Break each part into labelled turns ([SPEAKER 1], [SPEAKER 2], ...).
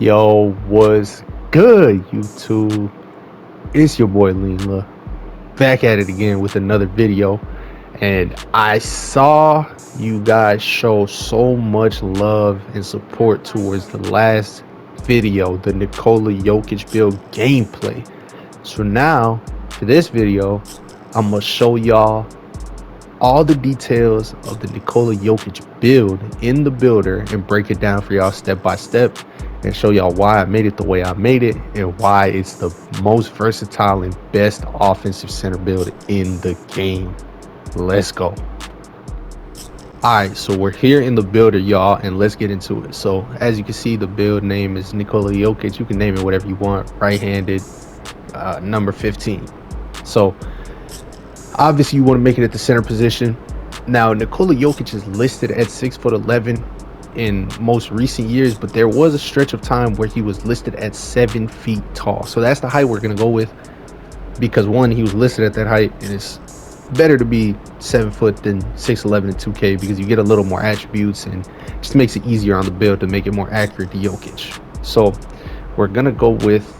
[SPEAKER 1] Yo, what's good, YouTube? It's your boy Lean back at it again with another video. And I saw you guys show so much love and support towards the last video, the Nikola Jokic build gameplay. So now, for this video, I'm gonna show y'all all the details of the Nikola Jokic build in the builder and break it down for y'all step by step and show y'all why I made it the way I made it and why it's the most versatile and best offensive center build in the game. Let's go. Alright, so we're here in the builder, y'all, and let's get into it. So as you can see, the build name is Nikola Jokic. You can name it whatever you want. Right-handed, number 15. So obviously, you want to make it at the center position. Now, Nikola Jokic is listed at 6'11" in most recent years, but there was a stretch of time where he was listed at 7 feet tall. So that's the height we're going to go with because, one, he was listed at that height, and it's better to be 7 foot than 6'11" in 2K because you get a little more attributes and just makes it easier on the build to make it more accurate to Jokic. So we're going to go with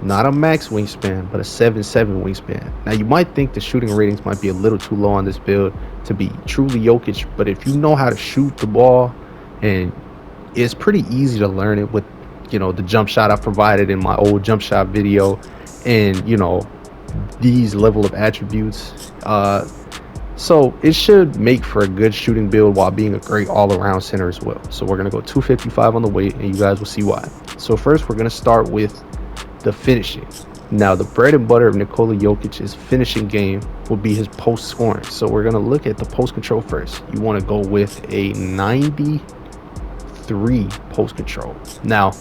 [SPEAKER 1] not a max wingspan, but a 7'7" wingspan. Now, you might think the shooting ratings might be a little too low on this build to be truly Jokic, but if you know how to shoot the ball, and it's pretty easy to learn it with, the jump shot I provided in my old jump shot video, and, these level of attributes. So it should make for a good shooting build while being a great all-around center as well. So we're going to go 255 on the weight, and you guys will see why. So first, we're going to start with the finishing. Now, the bread and butter of Nikola Jokic's finishing game will be his post scoring. So we're going to look at the post control first. You want to go with a 93 post control. Now,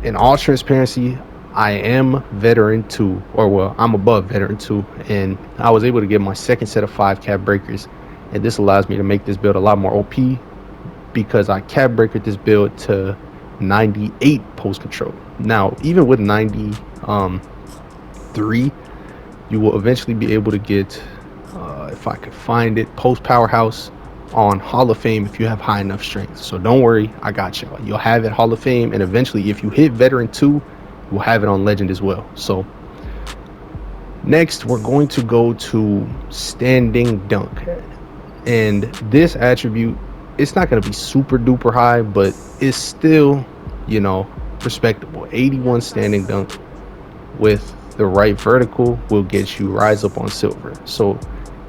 [SPEAKER 1] in all transparency, I am veteran 2, or well, I'm above veteran 2, and I was able to get my second set of 5 cap breakers, and this allows me to make this build a lot more OP because I cap breakered this build to 98 post control. Now, even with 93, you will eventually be able to get, if I could find it, post powerhouse on Hall of Fame if you have high enough strength. So don't worry, I got y'all. You'll have it Hall of Fame, and eventually, if you hit veteran 2, you'll have it on legend as well. So next, we're going to go to standing dunk, and this attribute, it's not going to be super duper high, but it's still, respectable. 81 standing dunk with the right vertical will get you rise up on silver. So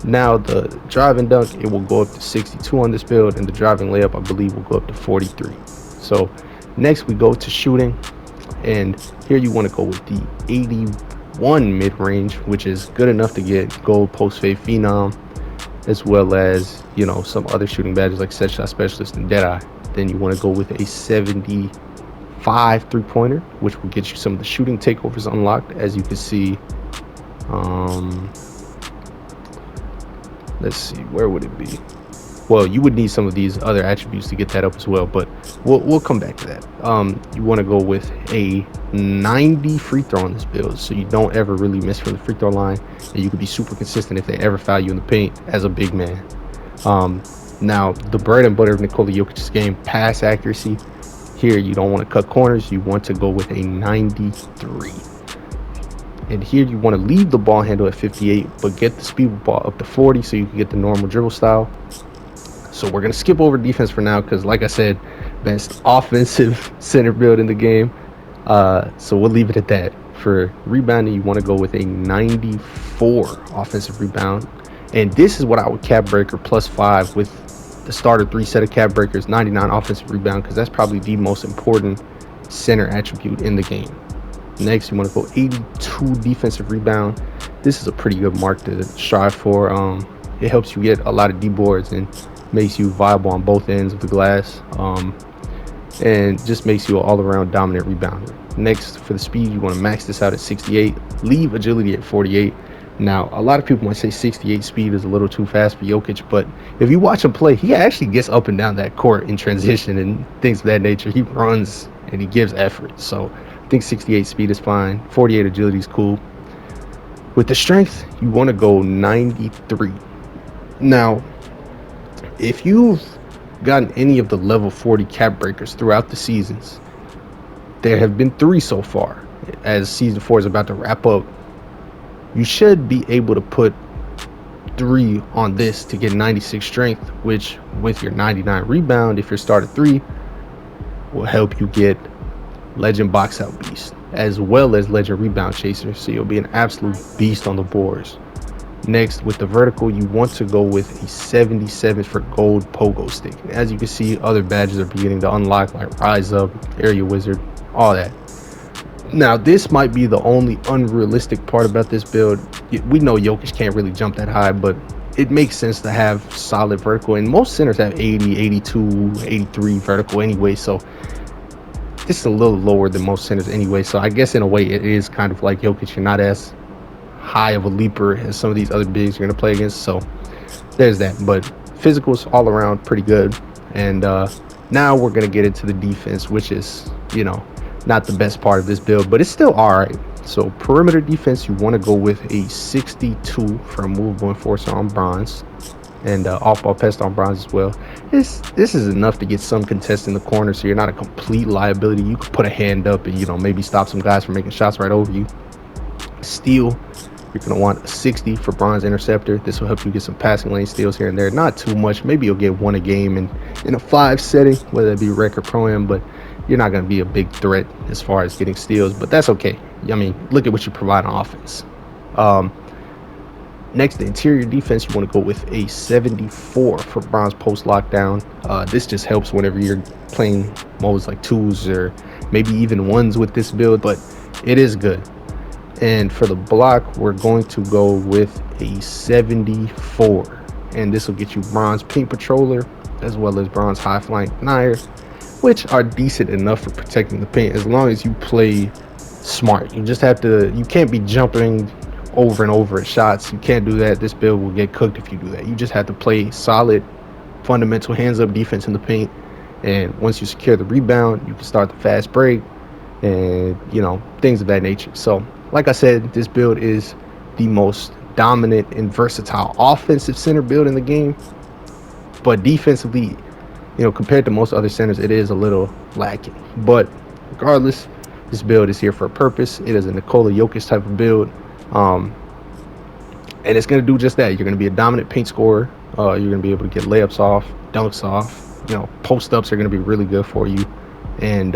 [SPEAKER 1] now the driving dunk, it will go up to 62 on this build, and the driving layup, I believe, will go up to 43. So next we go to shooting, and here you want to go with the 81 mid-range, which is good enough to get gold post fade phenom, as well as some other shooting badges like set shot specialist and deadeye. Then you want to go with a 75 three-pointer, which will get you some of the shooting takeovers unlocked. As you can see, let's see, where would it be? Well, you would need some of these other attributes to get that up as well, but we'll come back to that. You want to go with a 90 free throw on this build, so you don't ever really miss from the free throw line, and you can be super consistent if they ever foul you in the paint as a big man. Now, the bread and butter of Nikola Jokic's game, pass accuracy. Here, you don't want to cut corners. You want to go with a 93. And here, you want to leave the ball handle at 58, but get the speed ball up to 40 so you can get the normal dribble style. So we're going to skip over defense for now because, like I said, best offensive center build in the game. So we'll leave it at that. For rebounding, you want to go with a 94 offensive rebound. And this is what I would cap breaker +5 with the starter 3 set of cap breakers, 99 offensive rebound, because that's probably the most important center attribute in the game. Next, you want to go 82 defensive rebound. This is a pretty good mark to strive for. It helps you get a lot of D boards and makes you viable on both ends of the glass, and just makes you an all-around dominant rebounder. Next, for the speed, you want to max this out at 68, leave agility at 48. Now, a lot of people might say 68 speed is a little too fast for Jokic, but if you watch him play, he actually gets up and down that court in transition and things of that nature. He runs and he gives effort. So I think 68 speed is fine. 48 agility is cool. With the strength, you want to go 93. Now, if you've gotten any of the level 40 cap breakers throughout the seasons, there have been 3 so far. As season 4 is about to wrap up, you should be able to put 3 on this to get 96 strength, which with your 99 rebound, if you're started 3, will help you get legend box out beast as well as legend rebound chaser, so you'll be an absolute beast on the boards. Next, with the vertical, you want to go with a 77 for gold pogo stick. And as you can see, other badges are beginning to unlock, like Rise Up, Area Wizard, all that. Now, this might be the only unrealistic part about this build. We know Jokic can't really jump that high, but it makes sense to have solid vertical, and most centers have 80, 82, 83 vertical anyway, so this is a little lower than most centers anyway. So I guess in a way it is kind of like Jokic. You're not as high of a leaper as some of these other bigs you're going to play against, so there's that. But physicals all around pretty good. And now we're going to get into the defense, which is, you know, not the best part of this build, but it's still all right. So perimeter defense, you want to go with a 62 for a movable enforcer on bronze, and off-ball pest on bronze as well. This is enough to get some contest in the corner, so you're not a complete liability. You could put a hand up and, you know, maybe stop some guys from making shots right over you. Steal, you're going to want a 60 for bronze interceptor. This will help you get some passing lane steals here and there. Not too much. Maybe you'll get 1 a game in a 5 setting, whether it be rec or pro-am, but you're not going to be a big threat as far as getting steals, but that's okay. I mean, look at what you provide on offense. Next, the interior defense, you want to go with a 74 for bronze post lockdown. This just helps whenever you're playing modes like 2s or maybe even 1s with this build, but it is good. And for the block, we're going to go with a 74, and this will get you bronze paint patroller as well as bronze high flying denier, which are decent enough for protecting the paint as long as you play smart. You just have to, you can't be jumping over and over at shots. You can't do that. This build will get cooked if you do that. You just have to play solid fundamental hands up defense in the paint, and once you secure the rebound, you can start the fast break and, you know, things of that nature. So like I said, this build is the most dominant and versatile offensive center build in the game, but defensively, you know, compared to most other centers, it is a little lacking. But regardless, this build is here for a purpose. It is a Nikola Jokic type of build, and it's going to do just that. You're going to be a dominant paint scorer. You're going to be able to get layups off, dunks off. You know, post ups are going to be really good for you, and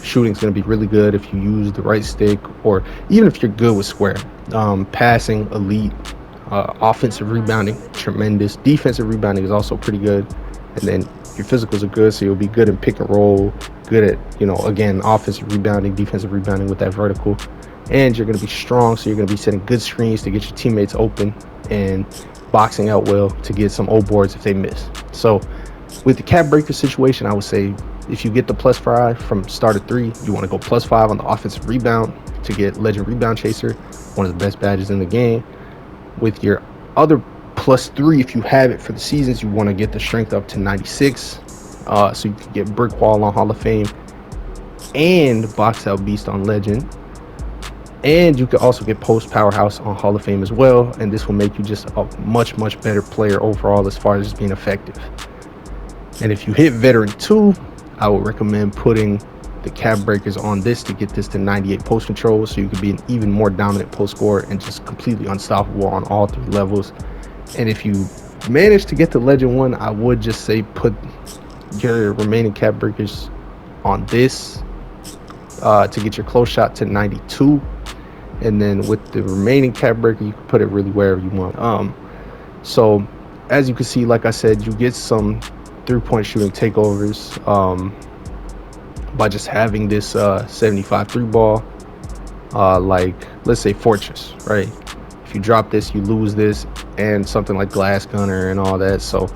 [SPEAKER 1] shooting is going to be really good if you use the right stick, or even if you're good with square. Passing, elite. Offensive rebounding, tremendous. Defensive rebounding is also pretty good, and then your physicals are good, so you'll be good in pick and roll, good at, you know, again, offensive rebounding, defensive rebounding with that vertical, and you're going to be strong, so you're going to be setting good screens to get your teammates open and boxing out well to get some O boards if they miss. So with the cap breaker situation, I would say if you get the +5 from start of 3, you want to go +5 on the offensive rebound to get legend rebound chaser, one of the best badges in the game. With your other +3, if you have it for the seasons, you want to get the strength up to 96, so you can get brick wall on Hall of Fame and box out beast on legend, and you can also get post powerhouse on Hall of Fame as well, and this will make you just a much better player overall as far as just being effective. And if you hit veteran 2, I would recommend putting the cap breakers on this to get this to 98 post control, so you can be an even more dominant post scorer and just completely unstoppable on all 3 levels. And if you manage to get to legend 1, I would just say put your remaining cap breakers on this to get your close shot to 92, and then with the remaining cap breaker, you can put it really wherever you want. So as you can see, like I said, you get some 3-point shooting takeovers by just having this 75 3-ball, like let's say Fortress, right? If you drop this, you lose this, and something like Glass Gunner and all that. So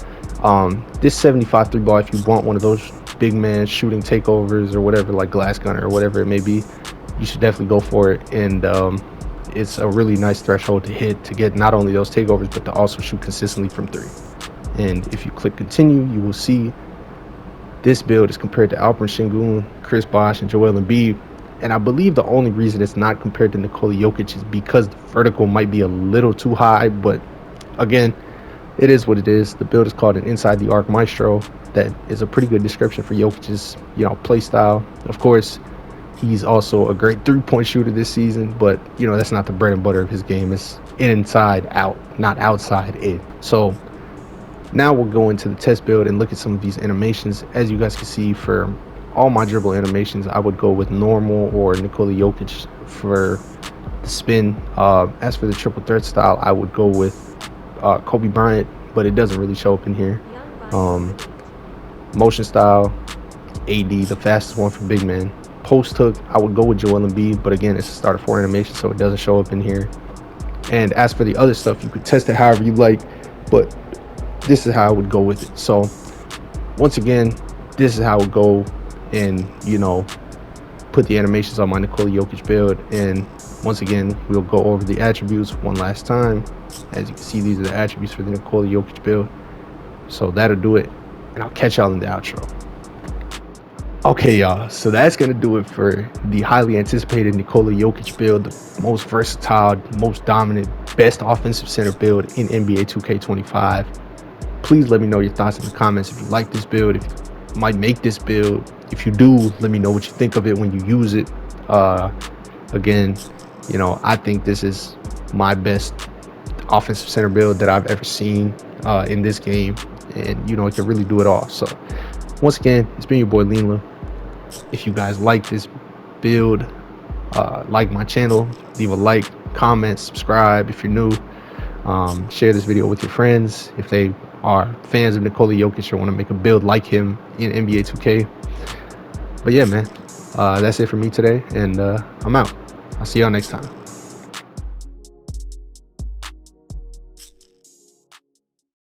[SPEAKER 1] this 75 3-ball, if you want one of those big man shooting takeovers or whatever, like Glass Gunner or whatever it may be, you should definitely go for it. And it's a really nice threshold to hit to get not only those takeovers, but to also shoot consistently from 3. And if you click continue, you will see this build is compared to Alperen Sengun, Chris Bosh, and Joel Embiid. And I believe the only reason it's not compared to Nikola Jokic is because the vertical might be a little too high. But again, it is what it is. The build is called an Inside the Arc Maestro. That is a pretty good description for Jokic's, you know, play style. Of course, He's also a great three-point shooter this season, but you know that's not the bread and butter of his game. It's inside out, not outside in. So now we'll go into the test build and look at some of these animations. As you guys can see, for all my dribble animations, I would go with normal or Nikola Jokic for the spin. As for the triple threat style, I would go with Kobe Bryant, but it doesn't really show up in here. Motion style, AD, the fastest one for big man. Post hook, I would go with Joel Embiid, but again, it's a starter 4 animation, so it doesn't show up in here. And as for the other stuff, you could test it however you like, but this is how I would go with it. So once again, this is how I would go and, you know, put the animations on my Nikola Jokic build. And once again, we'll go over the attributes one last time. As you can see, these are the attributes for the Nikola Jokic build. So that'll do it, and I'll catch y'all in the outro. Okay, y'all, so that's going to do it for the highly anticipated Nikola Jokic build, the most versatile, most dominant, best offensive center build in NBA 2K25. Please let me know your thoughts in the comments if you like this build, if you might make this build. If you do, let me know what you think of it when you use it. Again, you know, I think this is my best offensive center build that I've ever seen in this game, and you know, it can really do it all. So once again, it's been your boy Leanla. If you guys like this build, like my channel, leave a like, comment, subscribe if you're new. Share this video with your friends if they are fans of Nikola Jokic or want to make a build like him in NBA 2K. But yeah, man, that's it for me today, and I'm out. I'll see y'all next time.